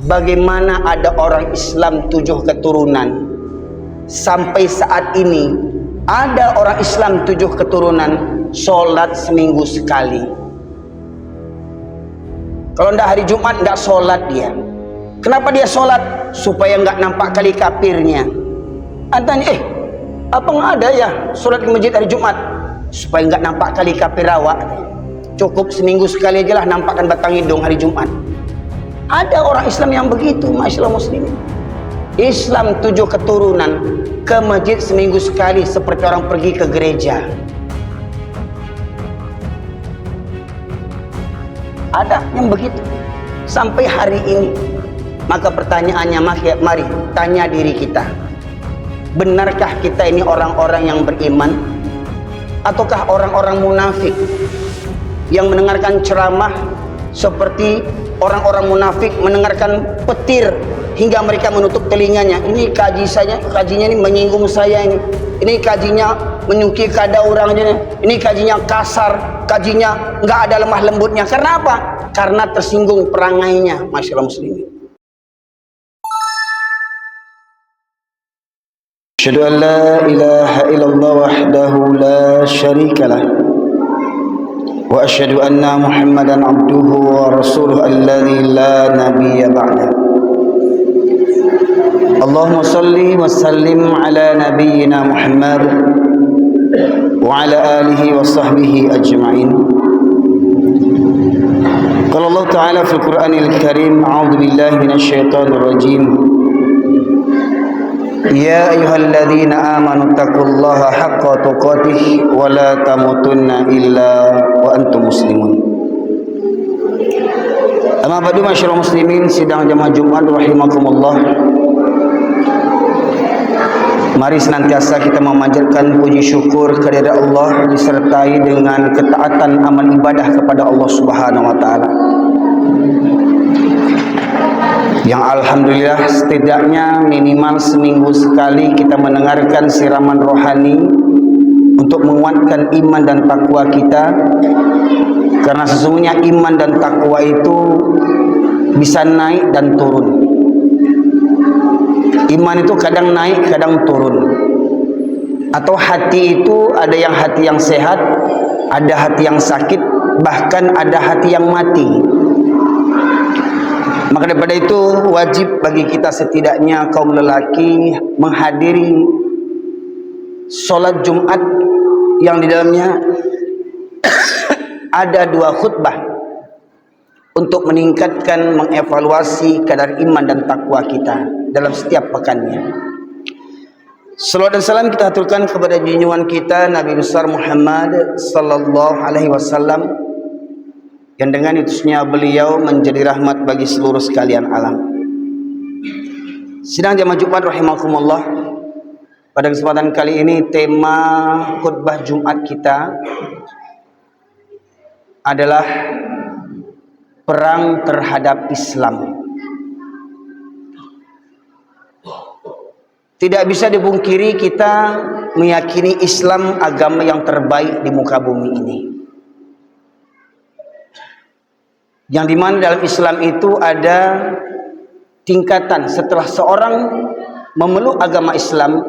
bagaimana ada orang Islam 7 keturunan. Sampai saat ini ada orang Islam 7 keturunan sholat seminggu sekali. Kalau tidak hari Jumat tidak sholat dia. Kenapa dia sholat? Supaya nggak nampak kali kafirnya. Tanya, apa nggak ada ya sholat di masjid hari Jumat? Supaya nggak nampak kali kafir awak. Cukup seminggu sekali aja lah nampakkan batang hidung hari Jumat. Ada orang Islam yang begitu, masyaallah muslimin. Islam 7 keturunan ke masjid seminggu sekali seperti orang pergi ke gereja. Ada yang begitu sampai hari ini. Maka pertanyaannya, mari tanya diri kita, benarkah kita ini orang-orang yang beriman ataukah orang-orang munafik yang mendengarkan ceramah seperti orang-orang munafik mendengarkan petir hingga mereka menutup telinganya? Ini kajinya ini menyinggung saya, ini kajinya menyuki kada orang aja, ini kajinya kasar, kajinya nggak ada lemah lembutnya. Karena apa? Karena tersinggung perangainya, masyaallah muslimin. Asyhadu an la ilaha illallah wahdahu la syarika lah wa asyhadu anna Muhammadan abduhu wa rasuluhu alladzi la nabiyya ba'da. Allahumma salli wa sallim ala nabiyyina Muhammad wa ala alihi wa sahbihi ajma'in. Qala Allah Ta'ala fil Qur'anil Karim, a'udzu billahi minasy syaithanir rajim. Ya ayyuhalladzina amanu taqullaha haqqa tuqatih wa la tamutunna illa wa antum muslimun. Amma ba'du, masyaallah muslimin sidang jamaah Jumat rahimakumullah. Mari senantiasa kita memanjatkan puji syukur kepada Allah disertai dengan ketaatan amal ibadah kepada Allah Subhanahu wa taala. Yang alhamdulillah setidaknya minimal seminggu sekali kita mendengarkan siraman rohani untuk menguatkan iman dan takwa kita. Karena sesungguhnya iman dan takwa itu bisa naik dan turun. Iman itu kadang naik, kadang turun. Atau hati itu ada yang hati yang sehat, ada hati yang sakit, bahkan ada hati yang mati. Maka daripada itu wajib bagi kita setidaknya kaum lelaki menghadiri sholat Jumat yang di dalamnya ada 2 khutbah untuk meningkatkan, mengevaluasi kadar iman dan takwa kita dalam setiap pekannya. Salawat dan salam kita aturkan kepada junjungan kita Nabi besar Muhammad sallallahu alaihi wasallam, yang dengan utusnya beliau menjadi rahmat bagi seluruh sekalian alam. Sidang jamaah Jumat rahimakumullah. Pada kesempatan kali ini tema khutbah Jumat kita adalah perang terhadap Islam. Tidak bisa dipungkiri kita meyakini Islam agama yang terbaik di muka bumi ini. Yang dimana dalam Islam itu ada tingkatan. Setelah seorang memeluk agama Islam,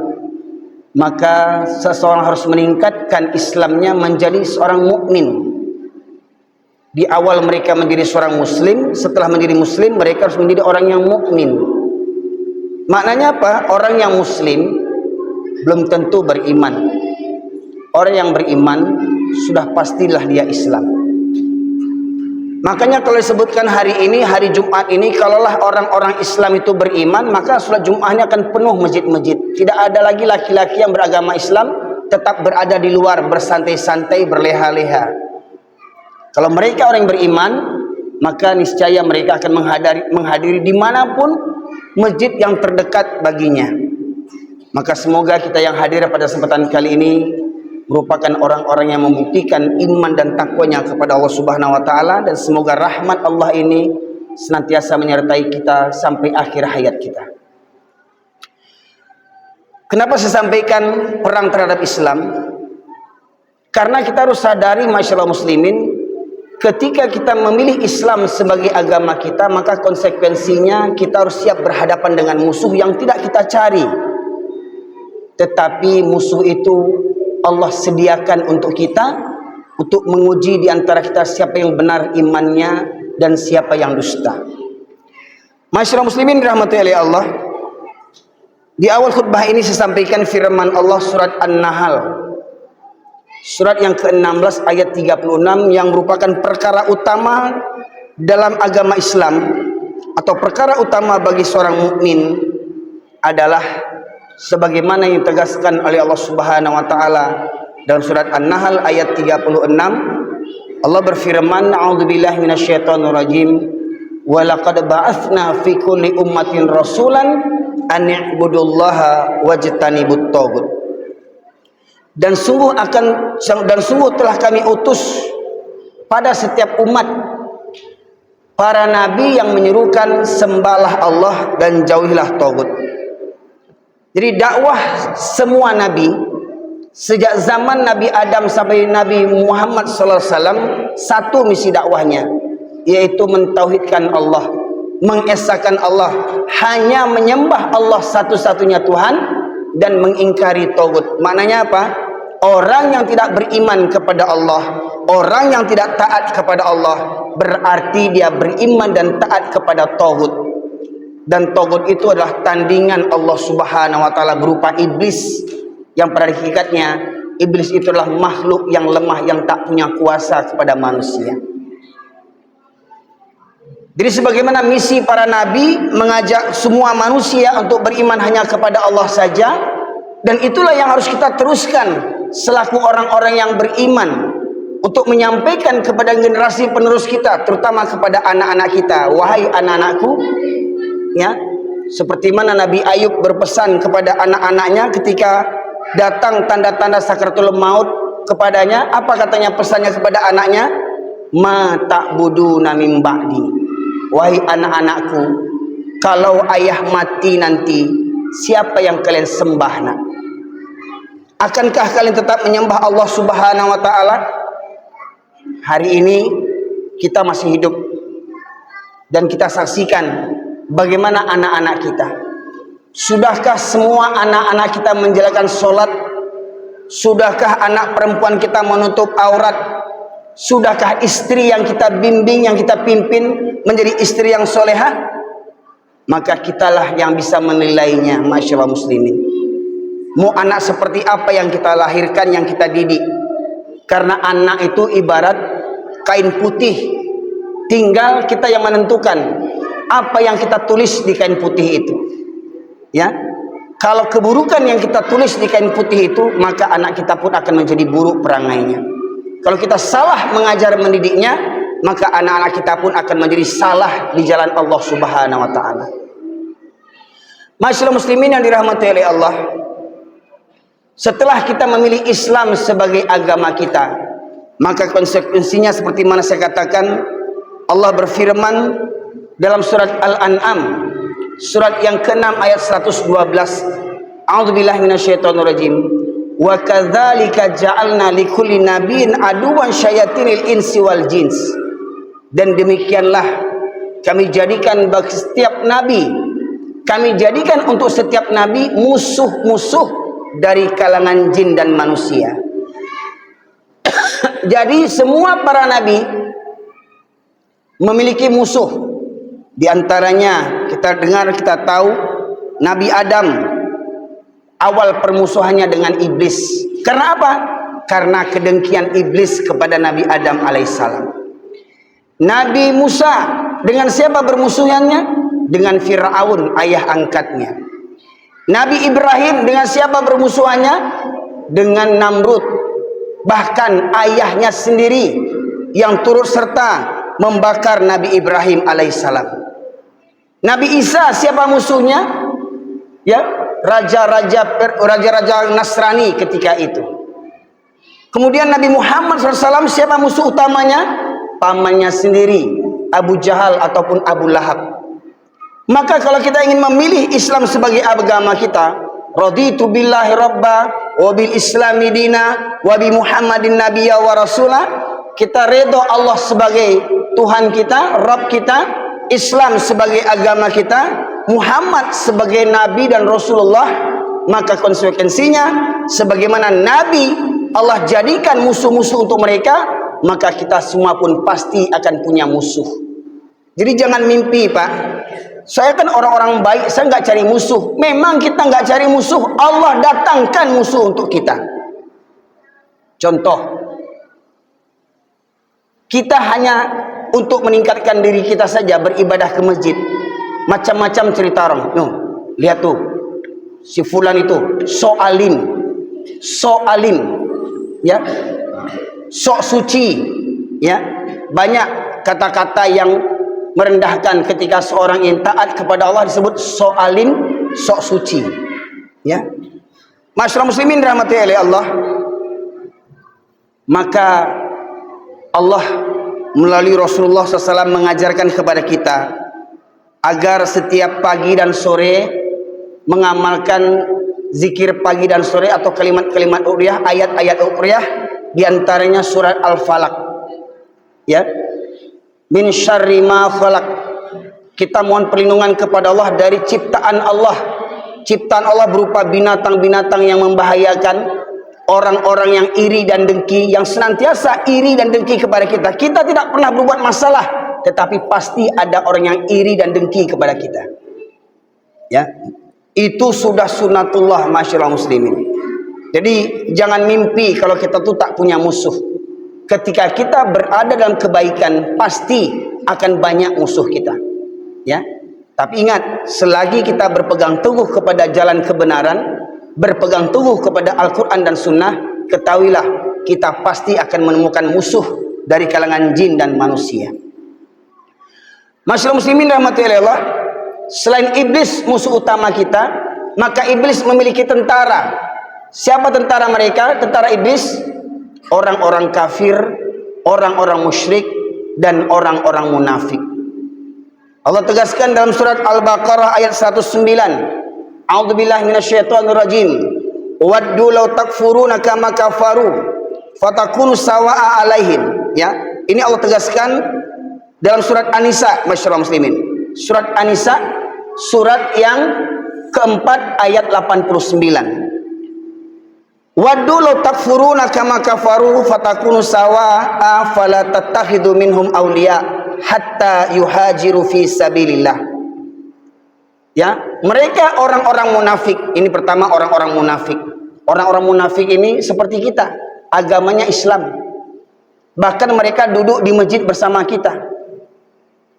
maka seseorang harus meningkatkan Islamnya menjadi seorang mukmin. Di awal mereka menjadi seorang muslim, setelah menjadi muslim mereka harus menjadi orang yang mukmin. Maknanya apa? Orang yang muslim belum tentu beriman. Orang yang beriman sudah pastilah dia Islam. Makanya kalau disebutkan hari ini, hari Jumat ini, kalaulah orang-orang Islam itu beriman, maka sholat Jumatnya akan penuh masjid-masjid. Tidak ada lagi laki-laki yang beragama Islam tetap berada di luar, bersantai-santai, berleha-leha. Kalau mereka orang yang beriman, maka niscaya mereka akan menghadiri dimanapun masjid yang terdekat baginya. Maka semoga kita yang hadir pada kesempatan kali ini merupakan orang-orang yang membuktikan iman dan takwanya kepada Allah Subhanahu wa taala, dan semoga rahmat Allah ini senantiasa menyertai kita sampai akhir hayat kita. Kenapa saya sampaikan perang terhadap Islam? Karena kita harus sadari masyaallah muslimin, ketika kita memilih Islam sebagai agama kita, maka konsekuensinya kita harus siap berhadapan dengan musuh yang tidak kita cari. Tetapi musuh itu Allah sediakan untuk kita, untuk menguji di antara kita siapa yang benar imannya dan siapa yang dusta. Masyarakat muslimin dirahmati oleh Allah, di awal khutbah ini saya sampaikan firman Allah surat An-Nahl, surat yang ke-16 ayat 36, yang merupakan perkara utama dalam agama Islam, atau perkara utama bagi seorang mukmin adalah sebagaimana yang ditegaskan oleh Allah Subhanahu wa taala dalam surat An-Nahl ayat 36. Allah berfirman, a'udzubillahi minasyaitonir rajim, wa laqad ba'atsna fi kulli ummatin rasulan an i'budullaha wajtanibut taghut. Dan sungguh telah kami utus pada setiap umat para nabi yang menyerukan sembahlah Allah dan jauhilah tagut. Jadi dakwah semua nabi sejak zaman Nabi Adam sampai Nabi Muhammad sallallahu alaihi wasallam, satu misi dakwahnya, yaitu mentauhidkan Allah, mengesahkan Allah, hanya menyembah Allah satu-satunya Tuhan dan mengingkari tagut. Maknanya apa? Orang yang tidak beriman kepada Allah, orang yang tidak taat kepada Allah, berarti dia beriman dan taat kepada tagut. Dan tagut itu adalah tandingan Allah Subhanahu wa taala berupa iblis, yang pada hakikatnya iblis itu adalah makhluk yang lemah yang tak punya kuasa kepada manusia. Jadi sebagaimana misi para nabi mengajak semua manusia untuk beriman hanya kepada Allah saja, dan itulah yang harus kita teruskan selaku orang-orang yang beriman, untuk menyampaikan kepada generasi penerus kita, terutama kepada anak-anak kita. Wahai anak-anakku, ya, seperti mana Nabi Ayub berpesan kepada anak-anaknya ketika datang tanda-tanda sakratul maut kepadanya. Apa katanya pesannya kepada anaknya? Ma ta'buduna min ba'di. Wahai anak-anakku, kalau ayah mati nanti, siapa yang kalian sembah nak? Akankah kalian tetap menyembah Allah Subhanahu wa taala? Hari ini kita masih hidup dan kita saksikan bagaimana anak-anak kita. Sudahkah semua anak-anak kita menjalankan sholat? Sudahkah anak perempuan kita menutup aurat? Sudahkah istri yang kita bimbing, yang kita pimpin menjadi istri yang solehah? Maka kitalah yang bisa menilainya, masyaallah muslimin. Mau anak seperti apa yang kita lahirkan, yang kita didik. Karena anak itu ibarat kain putih, tinggal kita yang menentukan apa yang kita tulis di kain putih itu. Ya, kalau keburukan yang kita tulis di kain putih itu, maka anak kita pun akan menjadi buruk perangainya. Kalau kita salah mengajar mendidiknya, maka anak-anak kita pun akan menjadi salah di jalan Allah Subhanahu wa taala. Masyaallah muslimin yang dirahmati oleh Allah, setelah kita memilih Islam sebagai agama kita, maka konsekuensinya seperti mana saya katakan, Allah berfirman dalam surat Al-An'am, surat yang ke-6 ayat 112, a'udzubillahi minasyaitonirrajim, wa kadzalika ja'alna likulli nabiyyin aduwan syayatinil insi wal jins. Dan demikianlah kami jadikan bagi setiap nabi, kami jadikan untuk setiap nabi musuh-musuh dari kalangan jin dan manusia. Jadi semua para nabi memiliki musuh. Di antaranya kita dengar, kita tahu Nabi Adam awal permusuhannya dengan iblis. Karena apa? Karena kedengkian iblis kepada Nabi Adam alaihissalam. Nabi Musa dengan siapa bermusuhannya? Dengan Fir'aun, ayah angkatnya. Nabi Ibrahim dengan siapa bermusuhannya? Dengan Namrud, bahkan ayahnya sendiri yang turut serta membakar Nabi Ibrahim alaihissalam. Nabi Isa siapa musuhnya? Ya, raja-raja Nasrani ketika itu. Kemudian Nabi Muhammad SAW siapa musuh utamanya? Pamannya sendiri, Abu Jahal ataupun Abu Lahab. Maka kalau kita ingin memilih Islam sebagai agama kita, raditu billahi rabba wa bil islami dina wa bi Muhammadin nabiyya wa rasulah, kita redha Allah sebagai Tuhan kita, Rabb kita, Islam sebagai agama kita, Muhammad sebagai Nabi dan Rasulullah, maka konsekuensinya sebagaimana Nabi Allah jadikan musuh-musuh untuk mereka, maka kita semua pun pasti akan punya musuh. Jadi jangan mimpi, Pak, saya kan orang-orang baik, saya nggak cari musuh. Memang kita nggak cari musuh, Allah datangkan musuh untuk kita. Contoh, kita hanya untuk meningkatkan diri kita saja beribadah ke masjid, macam-macam cerita orang. No, lihat tuh, si fulan itu so alim, ya, sok suci, ya, banyak kata-kata yang merendahkan ketika seorang yang taat kepada Allah disebut sok alim, sok suci, ya. Masyarakat muslimin rahmati oleh Allah, maka Allah melalui Rasulullah SAW mengajarkan kepada kita agar setiap pagi dan sore mengamalkan zikir pagi dan sore atau kalimat-kalimat uqriyah, ayat-ayat uqriyah, diantaranya surat Al-Falaq, ya, min syarri ma khalaq. Kita mohon perlindungan kepada Allah dari ciptaan Allah. Ciptaan Allah berupa binatang-binatang yang membahayakan, orang-orang yang iri dan dengki, yang senantiasa iri dan dengki kepada kita. Kita tidak pernah berbuat masalah, tetapi pasti ada orang yang iri dan dengki kepada kita, ya. Itu sudah sunatullah masyarakat muslimin. Jadi jangan mimpi kalau kita tuh tak punya musuh. Ketika kita berada dalam kebaikan, pasti akan banyak musuh kita, ya. Tapi ingat, selagi kita berpegang teguh kepada jalan kebenaran, berpegang teguh kepada Al-Quran dan Sunnah, ketahuilah kita pasti akan menemukan musuh dari kalangan jin dan manusia. Masyarakat muslimin rahmatullahi Allah, selain iblis musuh utama kita, maka iblis memiliki tentara. Siapa tentara mereka? Tentara iblis orang-orang kafir, orang-orang musyrik, dan orang-orang munafik. Allah tegaskan dalam surat Al-Baqarah ayat 109, A'udzubillahi minasyaitonirrajim, waddu law takfuruna kama kafaru fatakunu sawa'a alaihim. Ya, ini Allah tegaskan dalam surat An-Nisa, masyarakat muslimin. Surat An-Nisa, surat yang keempat ayat 89. Waddu law takfuruna kama kafaru fatakunu sawa'a fala tattakhidhu minhum awliya hatta yuhajiru fi sabilillah. Ya, mereka orang-orang munafik. Ini pertama, orang-orang munafik. Orang-orang munafik ini seperti kita, agamanya Islam. Bahkan mereka duduk di masjid bersama kita.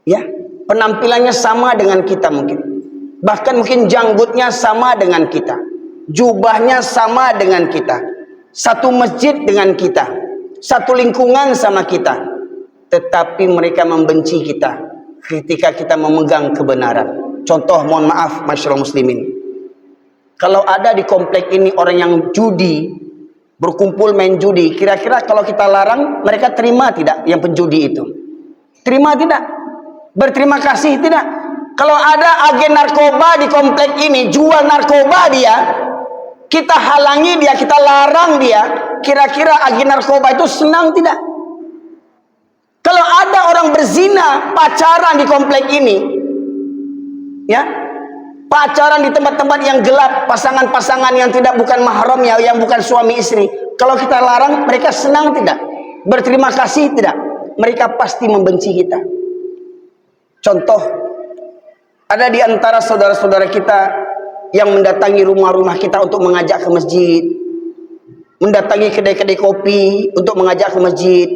Ya, penampilannya sama dengan kita mungkin. Bahkan mungkin janggutnya sama dengan kita. Jubahnya sama dengan kita. Satu masjid dengan kita. Satu lingkungan sama kita. Tetapi mereka membenci kita ketika kita memegang kebenaran. Contoh, mohon maaf masyarakat muslimin, kalau ada di komplek ini orang yang judi, berkumpul main judi, kira-kira kalau kita larang, mereka terima tidak yang penjudi itu? Terima tidak? Berterima kasih tidak? Kalau ada agen narkoba di komplek ini, jual narkoba dia, kita halangi dia, kita larang dia, kira-kira agen narkoba itu senang tidak? Kalau ada orang berzina, pacaran di komplek ini, ya, pacaran di tempat-tempat yang gelap, pasangan-pasangan yang tidak bukan mahramnya, yang bukan suami istri, kalau kita larang, mereka senang tidak? Berterima kasih tidak? Mereka pasti membenci kita. Contoh, ada di antara saudara-saudara kita yang mendatangi rumah-rumah kita untuk mengajak ke masjid, mendatangi kedai-kedai kopi untuk mengajak ke masjid.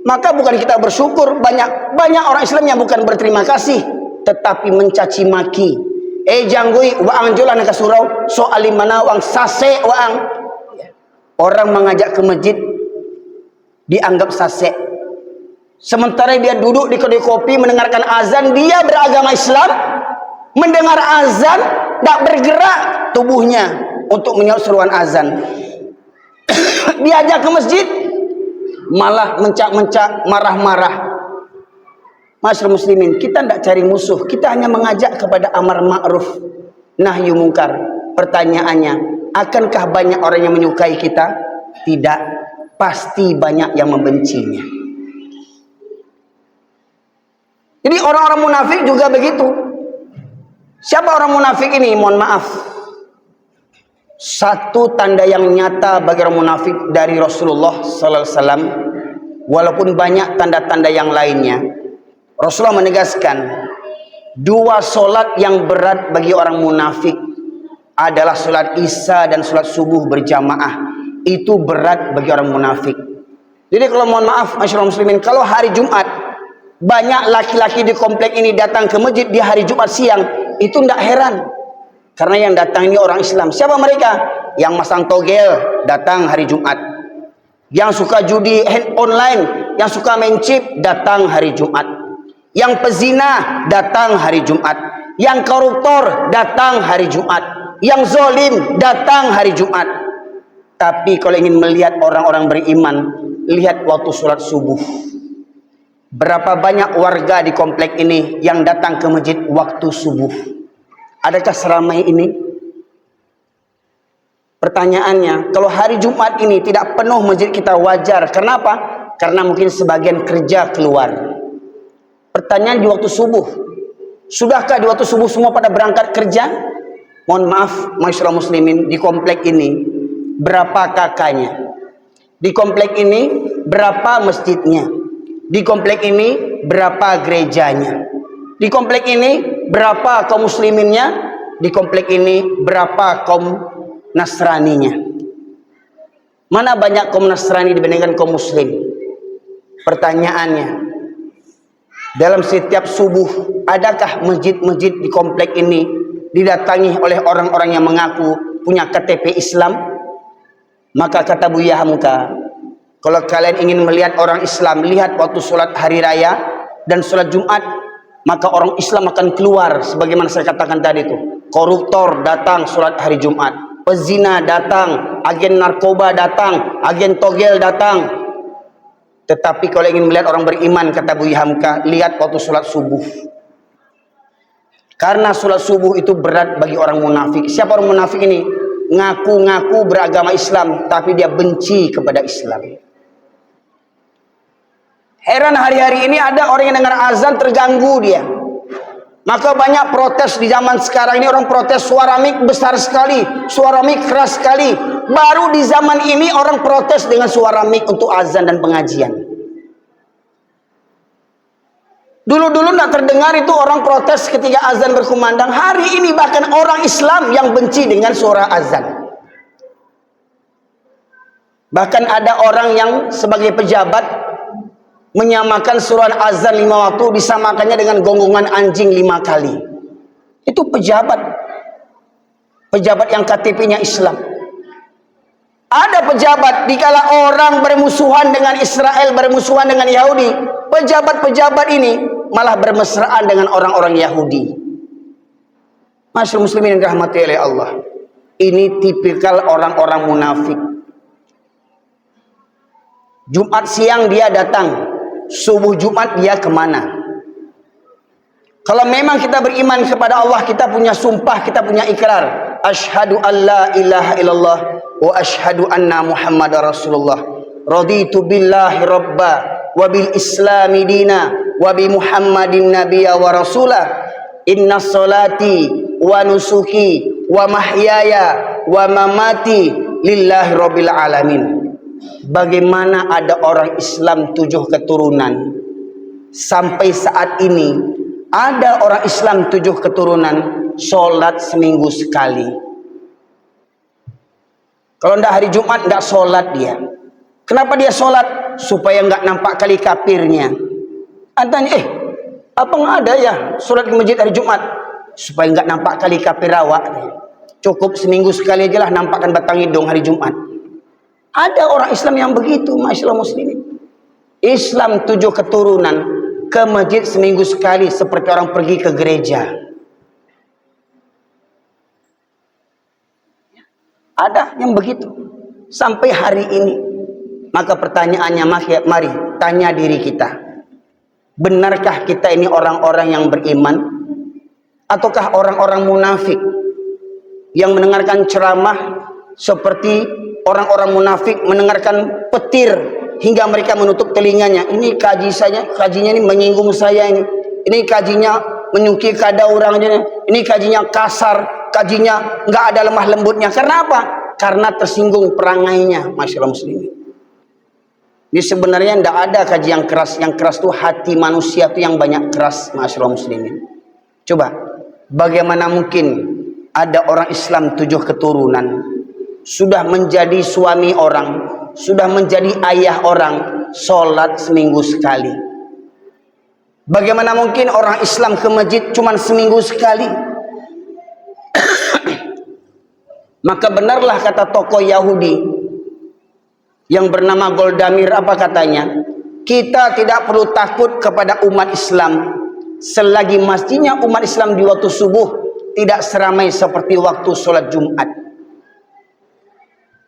Maka bukan kita bersyukur, banyak orang Islam yang bukan berterima kasih, tetapi mencaci maki. Janggui waang jolan ke surau, so alimana waang sase waang. Orang mengajak ke masjid dianggap sase. Sementara dia duduk di kedai kopi mendengarkan azan, dia beragama Islam, mendengar azan, tak bergerak tubuhnya untuk menyahut seruan azan. Diajak ke masjid, malah mencak-mencak, marah-marah. Masyarakat muslimin, kita tidak cari musuh, kita hanya mengajak kepada amar ma'ruf nahyu mungkar. Pertanyaannya, akankah banyak orang yang menyukai kita? Tidak, pasti banyak yang membencinya. Jadi orang-orang munafik juga begitu. Siapa orang munafik ini? Mohon maaf. Satu tanda yang nyata bagi orang munafik dari Rasulullah sallallahu alaihi wasallam, walaupun banyak tanda-tanda yang lainnya, Rasulullah menegaskan dua solat yang berat bagi orang munafik adalah solat Isya dan solat subuh berjamaah. Itu berat bagi orang munafik. Jadi kalau mohon maaf masyarakat muslimin, kalau hari Jumat banyak laki-laki di komplek ini datang ke masjid di hari Jumat siang, itu tidak heran. Karena yang datang ini orang Islam. Siapa mereka? Yang masang togel datang hari Jumat. Yang suka judi online, yang suka main chip datang hari Jumat. Yang pezina datang hari Jumat. Yang koruptor datang hari Jumat. Yang zolim datang hari Jumat. Tapi kalau ingin melihat orang-orang beriman, lihat waktu sholat subuh. Berapa banyak warga di komplek ini yang datang ke masjid waktu subuh? Adakah seramai ini? Pertanyaannya, kalau hari Jumat ini tidak penuh masjid kita wajar. Kenapa? Karena mungkin sebagian kerja keluar. Pertanyaan di waktu subuh. Sudahkah di waktu subuh semua pada berangkat kerja? Mohon maaf, masyarakat muslimin, di komplek ini berapa kakaknya? Di komplek ini berapa masjidnya? Di komplek ini berapa gerejanya? Di komplek ini berapa kaum musliminnya? Di komplek ini berapa kaum Nasraninya? Mana banyak kaum Nasrani dibandingkan kaum muslim? Pertanyaannya, dalam setiap subuh adakah masjid-masjid di komplek ini didatangi oleh orang-orang yang mengaku punya KTP Islam? Maka kata Buya Hamka, kalau kalian ingin melihat orang Islam, lihat waktu sholat hari raya dan sholat Jumat, maka orang Islam akan keluar. Sebagaimana saya katakan tadi itu, koruptor datang sholat hari Jumat, pezina datang, agen narkoba datang, agen togel datang. Tetapi kalau ingin melihat orang beriman, kata Buya Hamka, lihat waktu sholat subuh. Karena sholat subuh itu berat bagi orang munafik. Siapa orang munafik ini? Ngaku-ngaku beragama Islam, tapi dia benci kepada Islam. Heran, hari-hari ini ada orang yang dengar azan terganggu dia. Maka banyak protes di zaman sekarang ini, orang protes suara mik besar sekali, suara mik keras sekali. Baru di zaman ini orang protes dengan suara mik untuk azan dan pengajian. Dulu-dulu tidak terdengar itu orang protes ketika azan berkumandang. Hari ini bahkan orang Islam yang benci dengan suara azan. Bahkan ada orang yang sebagai pejabat menyamakan suara azan 5 waktu disamakannya dengan gonggongan anjing 5 kali. Itu pejabat. Pejabat yang KTP-nya Islam. Ada pejabat dikala orang bermusuhan dengan Israel, bermusuhan dengan Yahudi, pejabat-pejabat ini malah bermesraan dengan orang-orang Yahudi. Masyaallah muslimin yang dirahmati oleh Allah. Ini tipikal orang-orang munafik. Jumat siang dia datang, subuh Jumat dia kemana? Kalau memang kita beriman kepada Allah, kita punya sumpah, kita punya ikrar, asyhadu an la ilaha illallah wa asyhadu anna Muhammadar Rasulullah. Raditu billahi rabba wa bil islami dina wa bi Muhammadin nabiyya wa rasulah. Inna salati wa nusuki wa mahyaya wa mamati lillahi rabbil alamin. Bagaimana ada orang Islam 7 keturunan sampai saat ini ada orang Islam 7 keturunan sholat seminggu sekali. Kalau tidak hari Jumat tidak sholat dia. Kenapa dia sholat? Supaya nggak nampak kali kafirnya. Tanya, apa nggak ada ya sholat di masjid hari Jumat? Supaya nggak nampak kali kafir awak. Cukup seminggu sekali aja lah nampakkan batang hidung hari Jumat. Ada orang Islam yang begitu, masyaallah muslimin. Islam 7 keturunan ke masjid seminggu sekali seperti orang pergi ke gereja. Ada yang begitu sampai hari ini. Maka pertanyaannya, mari tanya diri kita, benarkah kita ini orang-orang yang beriman ataukah orang-orang munafik yang mendengarkan ceramah seperti orang-orang munafik mendengarkan petir hingga mereka menutup telinganya? Ini kajinya ini menyinggung saya ini. ini kajinya menyungkir kada orang aja, ini kajinya kasar, kajinya nggak ada lemah lembutnya. Karena apa? Karena tersinggung perangainya, masyaallah muslimin. Ini sebenarnya tidak ada kaji yang keras. Yang keras itu hati manusia itu yang banyak keras, masyaallah muslimin. Coba, bagaimana mungkin ada orang Islam 7 keturunan, sudah menjadi suami orang, sudah menjadi ayah orang, sholat seminggu sekali. Bagaimana mungkin orang Islam ke masjid cuma seminggu sekali? Maka benarlah kata tokoh Yahudi yang bernama Goldamir, apa katanya? Kita tidak perlu takut kepada umat Islam selagi masjidnya umat Islam di waktu subuh tidak seramai seperti waktu sholat Jumat.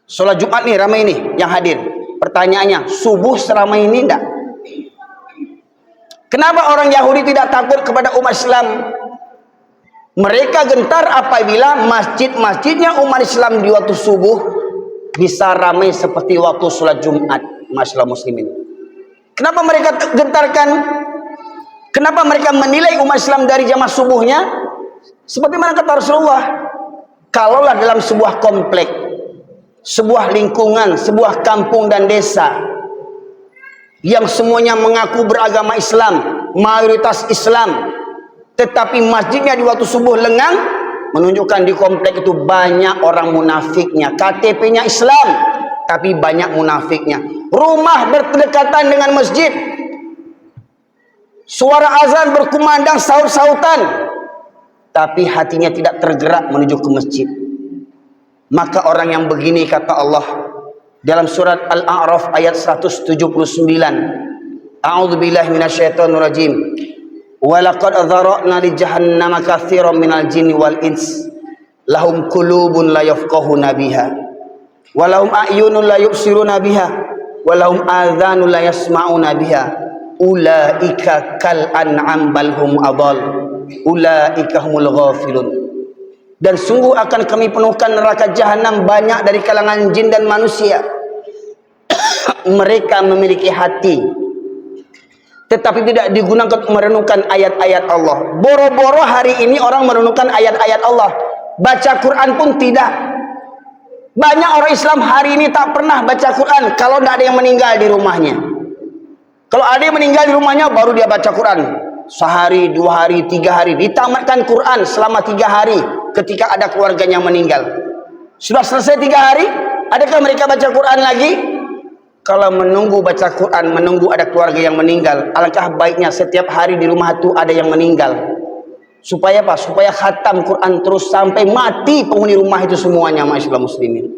Sholat Jumat nih ramai nih yang hadir. Pertanyaannya, subuh seramai ini enggak? Kenapa orang Yahudi tidak takut kepada umat Islam? Mereka gentar apabila masjid-masjidnya umat Islam di waktu subuh bisa ramai seperti waktu sholat Jumat, masyaallah muslimin. Kenapa mereka gentarkan? Kenapa mereka menilai umat Islam dari jamaah subuhnya? Seperti mana kata Rasulullah, kalaulah dalam sebuah komplek, sebuah lingkungan, sebuah kampung dan desa yang semuanya mengaku beragama Islam, mayoritas Islam, tetapi masjidnya di waktu subuh lengang, menunjukkan di komplek itu banyak orang munafiknya. KTP-nya Islam, tapi banyak munafiknya. Rumah berdekatan dengan masjid, suara azan berkumandang saut-sautan, tapi hatinya tidak tergerak menuju ke masjid. Maka orang yang begini, kata Allah dalam surat Al-A'raf ayat 179, A'udzubillahi minasyaitonirrajim. Walaqad dzara'na li jahannama katsiran minal jinni wal ins lahum qulubun la yafqahuna biha wa lahum a'yunun la yubsiruna biha wa lahum adhanun la yasma'una biha ulaika kal an'am bal hum adall ulaika humul ghafilun. Dan sungguh akan kami penuhkan neraka jahanam banyak dari kalangan jin dan manusia. Mereka memiliki hati, tetapi tidak digunakan untuk merenungkan ayat-ayat Allah. Boro-boro hari ini orang merenungkan ayat-ayat Allah, baca Quran pun tidak. Banyak orang Islam hari ini tak pernah baca Quran kalau tidak ada yang meninggal di rumahnya. Kalau ada yang meninggal di rumahnya baru dia baca Quran. Sehari, 2 hari, 3 hari ditamatkan Quran selama 3 hari ketika ada keluarganya meninggal. Sudah selesai 3 hari, adakah mereka baca Quran lagi? Kalau menunggu baca Quran, menunggu ada keluarga yang meninggal, alangkah baiknya setiap hari di rumah itu ada yang meninggal. Supaya apa? Supaya khatam Quran terus sampai mati penghuni rumah itu semuanya, masyaallah muslimin.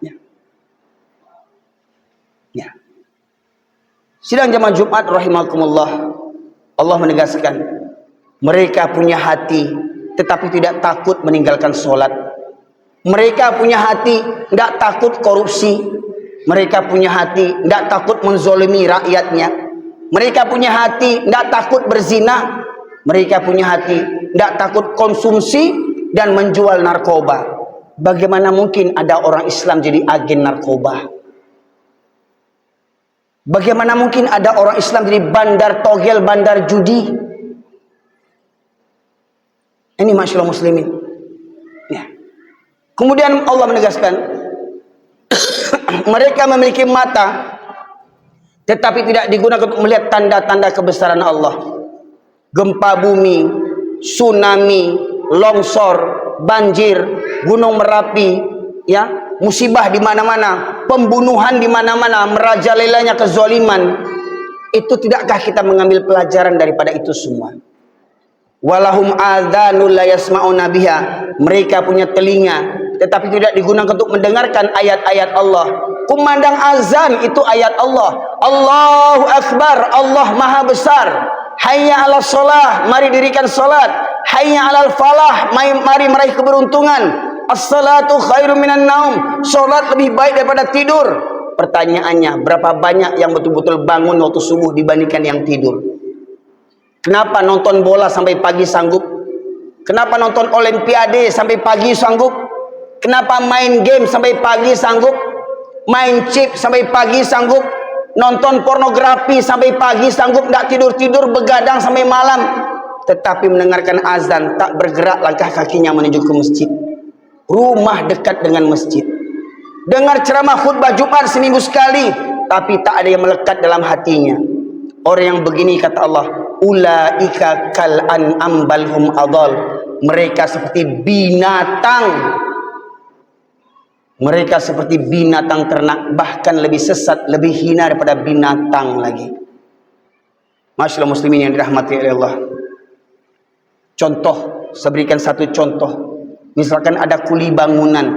Ya. Ya. Sidang jamaah Jumat rahimakumullah, Allah menegaskan, mereka punya hati tetapi tidak takut meninggalkan sholat. Mereka punya hati tidak takut korupsi. Mereka punya hati tidak takut menzolimi rakyatnya. Mereka punya hati tidak takut berzina. Mereka punya hati tidak takut konsumsi dan menjual narkoba. Bagaimana mungkin ada orang Islam jadi agen narkoba? Bagaimana mungkin ada orang Islam jadi bandar togel, bandar judi? Ini masyaallah muslimin. Ya. Kemudian Allah menegaskan, mereka memiliki mata tetapi tidak digunakan untuk melihat tanda-tanda kebesaran Allah. Gempa bumi, tsunami, longsor, banjir, gunung Merapi, ya, musibah di mana-mana, pembunuhan di mana-mana, merajalelanya kezaliman. Itu tidakkah kita mengambil pelajaran daripada itu semua? Walahum adzanul la yasma'una biha, mereka punya telinga tetapi tidak digunakan untuk mendengarkan ayat-ayat Allah. Kumandang azan itu ayat Allah. Allahu Akbar, Allah Maha Besar. Hayya 'alas shalah, mari dirikan salat. Hayya 'alal falah, mari meraih keberuntungan. As-salatu khairum minan naum, salat lebih baik daripada tidur. Pertanyaannya, berapa banyak yang betul-betul bangun waktu subuh dibandingkan yang tidur? Kenapa nonton bola sampai pagi sanggup? Kenapa nonton olimpiade sampai pagi sanggup? Kenapa main game sampai pagi sanggup? Main chip sampai pagi sanggup? nonton pornografi sampai pagi, sanggup tak tidur-tidur, begadang sampai malam, tetapi mendengarkan azan tak bergerak langkah kakinya menuju ke masjid, rumah dekat dengan masjid, dengar ceramah khutbah Jumat seminggu sekali, tapi tak ada yang melekat dalam hatinya. Orang yang begini, kata Allah, ulaika kal an'am bal hum adall, mereka seperti binatang, mereka seperti binatang ternak, bahkan lebih sesat, lebih hina daripada binatang lagi. Masyaallah muslimin yang dirahmati oleh Allah. Contoh, saya berikan satu contoh. Misalkan ada kuli bangunan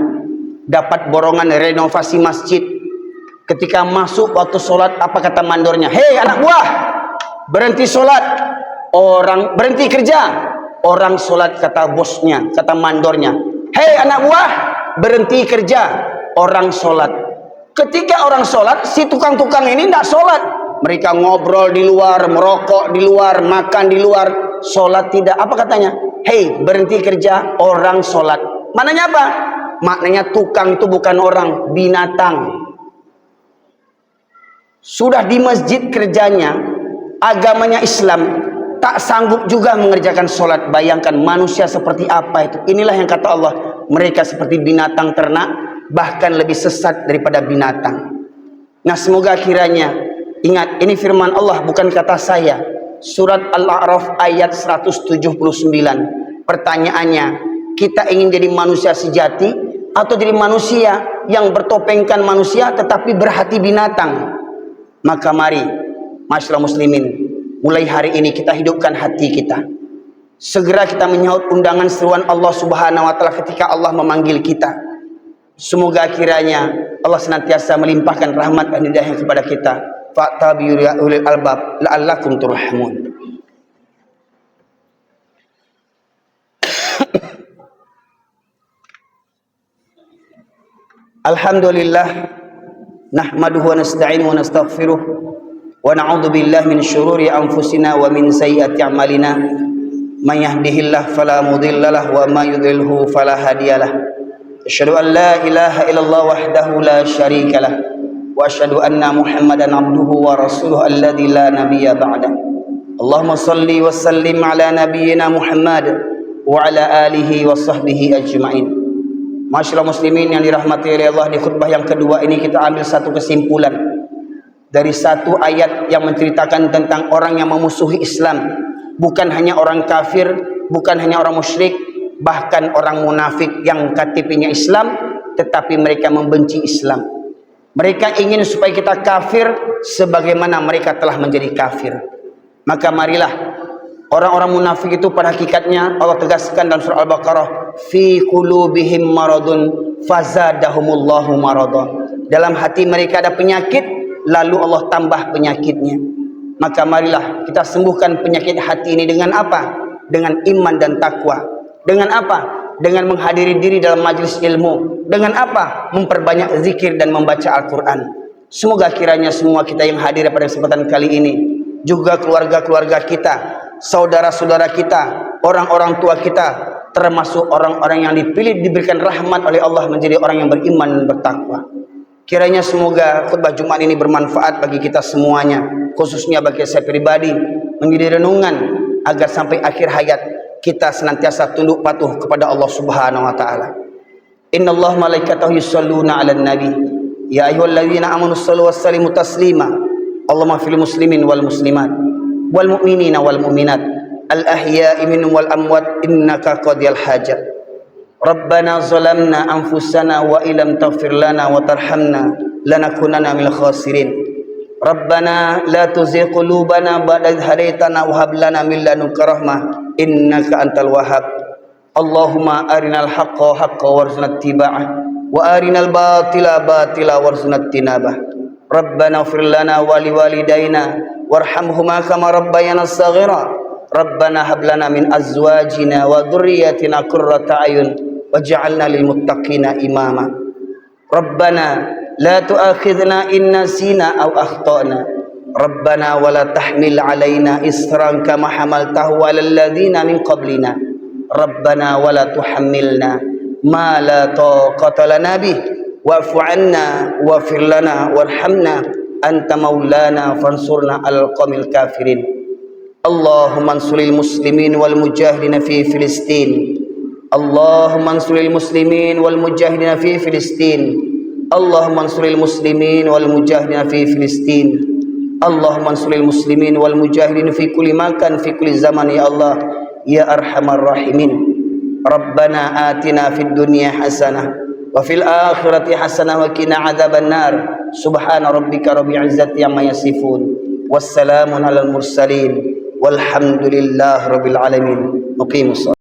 dapat borongan renovasi masjid. Ketika masuk waktu solat, apa kata mandornya? Hei anak buah, berhenti solat. Orang berhenti kerja, orang solat, kata bosnya, kata mandornya. Hei anak buah, berhenti kerja, orang solat. Ketika orang solat, si tukang-tukang ini tidak solat. Mereka ngobrol di luar, merokok di luar, makan di luar, solat tidak. Apa katanya? Hei, berhenti kerja, orang solat. Maknanya apa? Maknanya tukang itu bukan orang, binatang. Sudah di masjid kerjanya, agamanya Islam, tak sanggup juga mengerjakan solat. Bayangkan manusia seperti apa itu. Inilah yang kata Allah, mereka seperti binatang ternak, bahkan lebih sesat daripada binatang. Nah, semoga kiranya ingat, ini firman Allah, bukan kata saya. Surat Al-A'raf ayat 179. Pertanyaannya, kita ingin jadi manusia sejati atau jadi manusia yang bertopengkan manusia tetapi berhati binatang? Maka mari, masyaallah muslimin, mulai hari ini kita hidupkan hati kita. Segera kita menyahut undangan seruan Allah Subhanahu wa taala ketika Allah memanggil kita. Semoga kiranya Allah senantiasa melimpahkan rahmat dan hidayah kepada kita. Fa'tabiru ya ulil albab la'allakum turhamun. Alhamdulillah, nahmaduhu wa nasta'inuhu wa nastaghfiruh wa na'udzu billahi min syururi anfusina wa min sayyiati a'malina. Man yahdihillahu fala mudhillalah wa may yudhlilhu fala hadiyalah. Asyhadu an la ilaha illallah wahdahu la syarikalah wa asyhadu anna Muhammadan abduhu wa rasuluhu alladzi la nabiyya ba'da. Allahumma shalli wa sallim ala nabiyyina Muhammad wa ala alihi wa sahbihi ajma'in. Masyaallah muslimin yang dirahmati oleh Allah, di khutbah yang kedua ini kita ambil satu kesimpulan dari satu ayat yang menceritakan tentang orang yang memusuhi Islam. Bukan hanya orang kafir, bukan hanya orang musyrik, bahkan orang munafik yang KTP-nya Islam tetapi mereka membenci Islam. Mereka ingin supaya kita kafir sebagaimana mereka telah menjadi kafir. Maka marilah, orang-orang munafik itu pada hakikatnya Allah tegaskan dalam surah Al-Baqarah, fi qulubihim maradun fazadahumullahu marada. Dalam hati mereka ada penyakit, lalu Allah tambah penyakitnya. Maka marilah kita sembuhkan penyakit hati ini dengan apa? Dengan iman dan takwa. Dengan apa? Dengan menghadiri diri dalam majlis ilmu. Dengan apa? Memperbanyak zikir dan membaca Al-Quran. Semoga kiranya semua kita yang hadir pada kesempatan kali ini, juga keluarga-keluarga kita, saudara-saudara kita, orang-orang tua kita, termasuk orang-orang yang dipilih diberikan rahmat oleh Allah menjadi orang yang beriman dan bertakwa. Kiranya semoga khutbah Jumat ini bermanfaat bagi kita semuanya, khususnya bagi saya pribadi, menjadi renungan agar sampai akhir hayat kita senantiasa tunduk patuh kepada Allah Subhanahu wa taala. Innallaha malaikatahu yusholluna 'alan nabi ya ayyuhalladzina amanu shallu wassallimu taslima. Allahumma fil muslimin wal muslimat wal mu'minina wal mu'minat al ahya'i minhum wal amwat innaka qadiyal hajat. Rabbana zalamna anfusana wa illam taghfir lana wa tarhamna lanakunanna minal khasirin. Rabbana la tuzigh qulubana ba'da idh hadaitana wa hab lana min ladunka rahmah innaka antal wahhab. Allahumma arinal haqqa haqqan warzuqna ittiba'ah wa arinal batila batila warzuqna ijtinabah. Rabbana ighfir lana wa liwalidayna warhamhuma kama rabbayana shaghira. Rabbana hab lana min azwajina wa dhurriyyatina qurrata a'yun waj'alna lil muttaqina imama. Rabbana la tu'akhidhna in nasina aw akhtana. Rabbana wa la tahmil 'alaina isran kama hamaltahu 'alal ladzina min qablina. Rabbana wa la tuhammilna ma la taqata lana bih wa'fu 'anna waghfir lana warhamna anta maulana fansurna alal qawmil kafirin. Allahumma ansuril muslimin wal mujahidin fi Filistin. Allahumma ansuril muslimin wal mujahidin fi Filistin. Allahumma ansuril muslimin wal mujahidin fi Filistin. Allahumma ansuril muslimin wal mujahidin fi kulli makan fi kulli zaman ya Allah ya arhamar rahimin. Rabbana atina fid dunya hasanah wa fil akhirati hasanah wa qina adzabannar. Subhana rabbika rabbil izzati amma yasifun. Wassalamun alal mursalin walhamdulillahi rabbil alamin. Muqimus